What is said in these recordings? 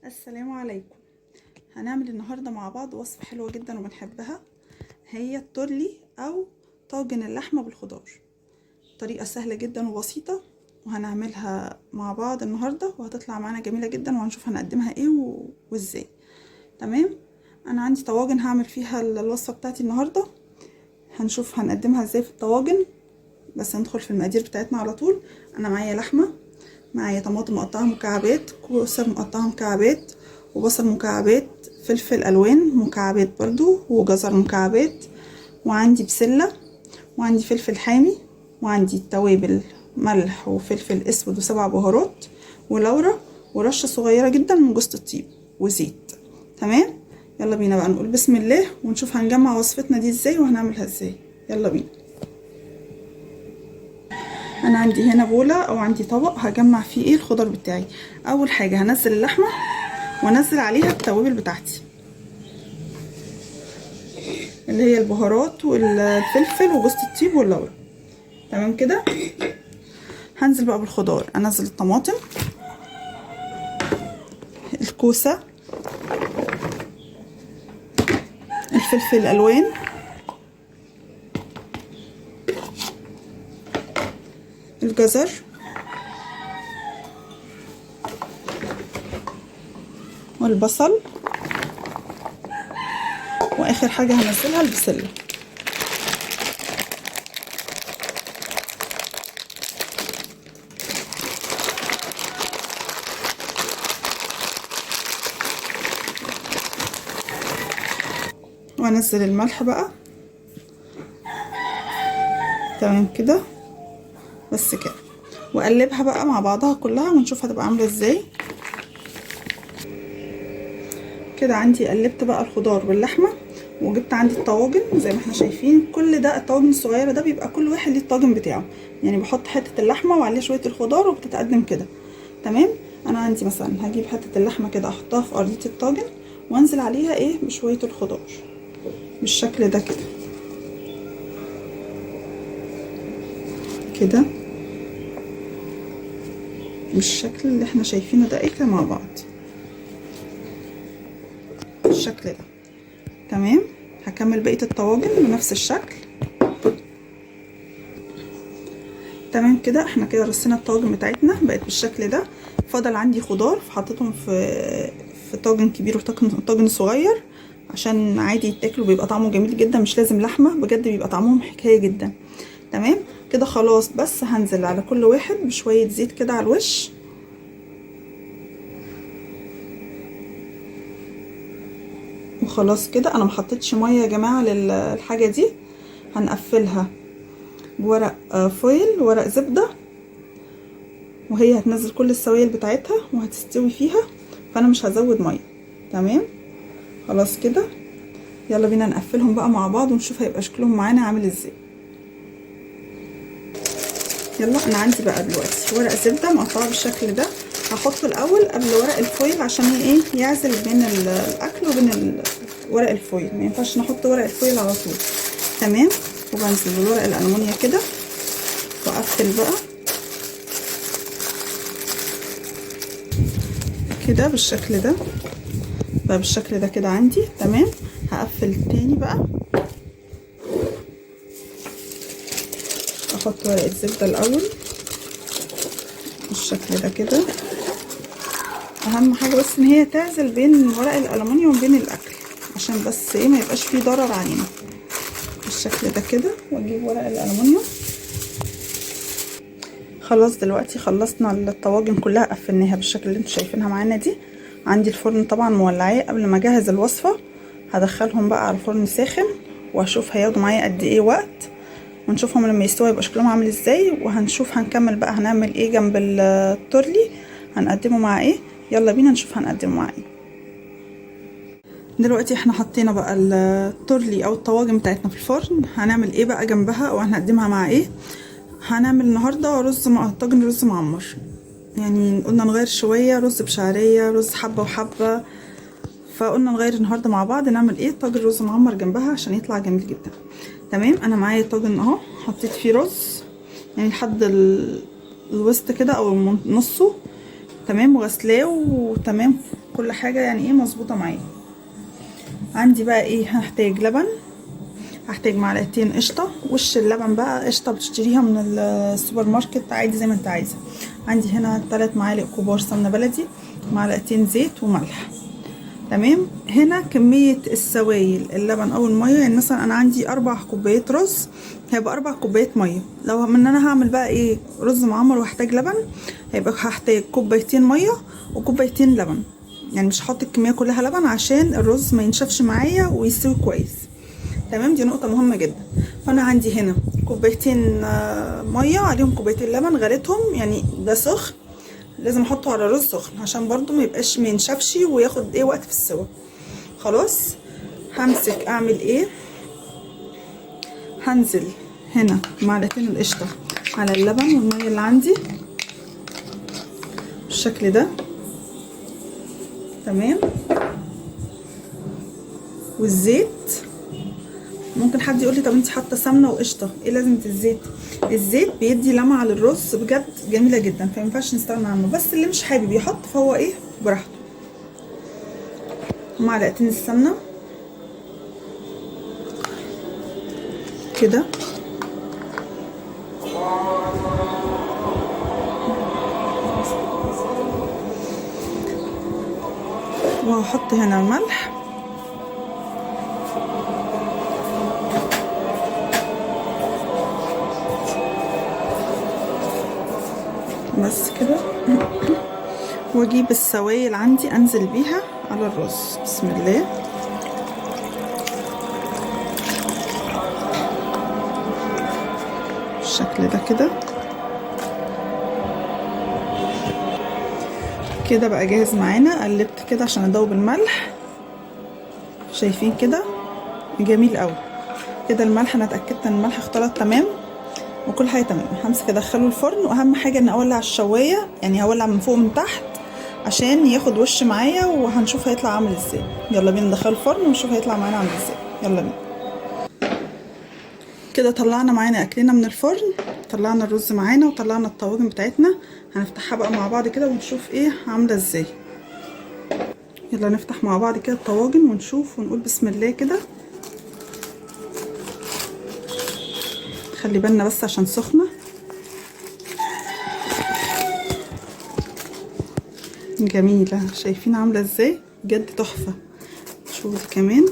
السلام عليكم. هنعمل النهارده مع بعض وصفه حلوه جدا وبنحبها، هي التورلي او طاجن اللحمه بالخضار. طريقه سهله جدا وبسيطه، وهنعملها مع بعض النهارده وهتطلع معانا جميله جدا، وهنشوف هنقدمها ايه وازاي. تمام. انا عندي طواجن هعمل فيها الوصفه بتاعتي النهارده، هنشوف هنقدمها ازاي في الطواجن. بس ندخل في المقادير بتاعتنا على طول. انا معايا لحمه، معايا طماطم مقطعه مكعبات، كوسه مقطعه مكعبات، وبصل مكعبات، فلفل الوان مكعبات برضو، وجزر مكعبات، وعندي بسله، وعندي فلفل حامي، وعندي التوابل ملح وفلفل اسود وسبع بهارات ولورا، ورشه صغيره جدا من جوز الطيب وزيت. تمام. يلا بينا بقى نقول بسم الله ونشوف هنجمع وصفتنا دي ازاي وهنعملها ازاي. يلا بينا. انا عندي هنا بوله او عندي طبق هجمع فيه ايه الخضار بتاعي. اول حاجه هنزل اللحمه وانزل عليها التوابل بتاعتي اللي هي البهارات والفلفل وجوز الطيب واللورا. تمام كده. هنزل بقى بالخضار، انزل الطماطم، الكوسه، الفلفل الالوان، الجزر، والبصل، واخر حاجه هنزلها البسله. وانزل الملح بقى. تمام كده. بس كده. واقلبها بقى مع بعضها كلها ونشوف هتبقى عامله ازاي. كده عندي قلبت بقى الخضار واللحمه، وجبت عندي الطواجن زي ما احنا شايفين. كل ده الطواجن الصغيره ده بيبقى كل واحد ليه الطاجن بتاعه، يعني بحط حته اللحمه وعليها شويه الخضار وبتتقدم كده. تمام. انا عندي مثلا هجيب حته اللحمه كده احطها في ارضيه الطاجن وانزل عليها ايه بشويه الخضار بالشكل ده كده كده بالشكل اللي احنا شايفينه ده كده مع بعض بالشكل ده. تمام. هكمل بقيه الطواجن بنفس الشكل. تمام كده. احنا كده رصينا الطواجن بتاعتنا بقت بالشكل ده. فضل عندي خضار فحطيتهم في طاجن كبير وطاجن صغير عشان عادي يتاكلوا، بيبقى طعمه جميل جدا، مش لازم لحمه، بجد بيبقى طعمهم حكايه جدا. تمام كده خلاص. بس هنزل على كل واحد بشويه زيت كده على الوش. وخلاص كده. انا محطتش ميه يا جماعه للحاجه دي. هنقفلها بورق فويل، ورق زبده، وهي هتنزل كل السوائل بتاعتها وهتستوي فيها، فانا مش هزود ميه. تمام. خلاص كده. يلا بينا نقفلهم بقى مع بعض ونشوف هيبقى شكلهم معانا عامل ازاي. يلا. انا عندي بقى دلوقتي ورق زبده مقطعه بالشكل ده، هحطه الاول قبل ورق الفويل عشان ايه يعزل بين الاكل وبين ورق الفويل، ما ينفعش نحط ورق الفويل على طول. تمام. وبنزل بالورق الالومنيا كده واقفل بقى كده بالشكل ده بقى بالشكل ده كده عندي. تمام. هقفل تاني بقى، احط ورقه زبده الاول بالشكل ده كده. اهم حاجه بس ان هي تعزل بين ورق الالومنيوم وبين الاكل عشان بس ايه ما يبقاش فيه ضرر علينا بالشكل ده كده. واجيب ورق الالومنيوم. خلاص دلوقتي خلصنا الطواجن كلها، قفلناها بالشكل اللي انتوا شايفينها معانا دي. عندي الفرن طبعا مولعاه. قبل ما اجهز الوصفه هدخلهم بقى على الفرن ساخن واشوف هياخدوا معايا قد ايه وقت، ونشوفهم لما يستووا يبقى شكلهم عامل ازاي، وهنشوف هنكمل بقى هنعمل ايه جنب التورلي، هنقدمه مع ايه. يلا بينا نشوف هنقدمه مع ايه. دلوقتي احنا حطينا بقى التورلي او الطواجن بتاعتنا في الفرن. هنعمل ايه بقى جنبها او هنقدمها مع ايه؟ هنعمل النهارده رز مع طاجن رز معمر، يعني قلنا نغير شويه، رز بشعريه، رز حبه وحبه، فقلنا نغير النهارده مع بعض نعمل ايه طاجن رز معمر جنبها عشان يطلع جميل جدا. تمام. انا معايا طاجن اهو، حطيت فيه رز يعني لحد الوسط كده او نصه. تمام. وغسلاه وتمام كل حاجه يعني ايه مظبوطه معايا. عندي بقى ايه، هحتاج لبن، هحتاج معلقتين قشطه. وش اللبن بقى قشطه بتشتريها من السوبر ماركت عادي زي ما انت عايزه. عندي هنا 3 معالق كبار سمنه بلدي، معلقتين زيت وملح. تمام. هنا كميه السوائل اللبن او الميه، يعني مثلا انا عندي 4 كوبايات رز، هيبقى 4 كوبايات ميه. لو من انا هعمل بقى ايه رز معمر وهحتاج لبن، هيبقى هحتاج كوبايتين ميه وكوبايتين لبن. يعني مش هحط الكميه كلها لبن عشان الرز ما ينشفش معايا ويستوي كويس. تمام، دي نقطه مهمه جدا. فانا عندي هنا كوبايتين ميه عليهم كوبايتين لبن غليتهم، يعني ده سخن، لازم احطه على رز سخن عشان برضو ما يبقاش ما ينشفش وياخد ايه وقت في السوا. خلاص، همسك اعمل ايه، هنزل هنا معلقتين القشطه على اللبن والميه اللي عندي بالشكل ده. تمام. والزيت، ممكن حد يقول لي طب انت حاطه سمنه وقشطه ايه لازمه الزيت؟ الزيت بيدي لمعه للرز بجد جميله جدا، فما ينفعش نستغنى عنه، بس اللي مش حابب يحط فهو ايه براحته. معلقتين السمنه كده، وهحط هنا الملح بس كده. واجيب السوائل عندي انزل بيها على الرز. بسم الله. بالشكل ده كده. كده بقى جاهز معانا. قلبت كده عشان ادوب الملح، شايفين كده جميل قوي كده. الملح انا اتاكدت ان الملح اختلط تمام وكل حاجه تمام. همسك ادخله الفرن، واهم حاجه ان اولع الشوايه، يعني هولع من فوق ومن تحت عشان ياخد وش معايا، وهنشوف هيطلع عامل ازاي. يلا بينا ندخله الفرن ونشوف هيطلع معانا عامل ازاي. يلا بينا. كده طلعنا معانا اكلنا من الفرن، طلعنا الرز معانا وطلعنا الطواجن بتاعتنا. هنفتحها بقى مع بعض كده ونشوف ايه عامله ازاي. يلا نفتح مع بعض كده الطواجن ونشوف ونقول بسم الله كده. خلي بالنا بس عشان سخنه. جميله، شايفين عامله ازاي بجد تحفه. شوف كمان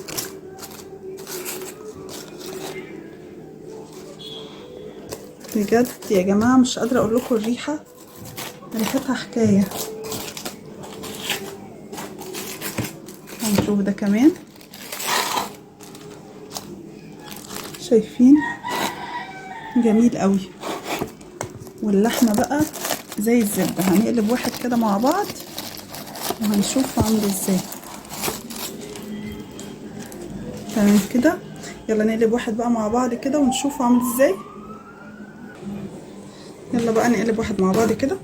بجد يا جماعه مش قادره اقول لكم الريحه، ريحتها حكايه. هنشوف ده كمان، شايفين جميل قوي. واللحمه بقى زي الزبده. هنقلب واحد كده مع بعض وهنشوف عامل ازاي. تمام كده. يلا نقلب واحد بقى مع بعض كده ونشوفه عامل ازاي. يلا بقى نقلب واحد مع بعض كده.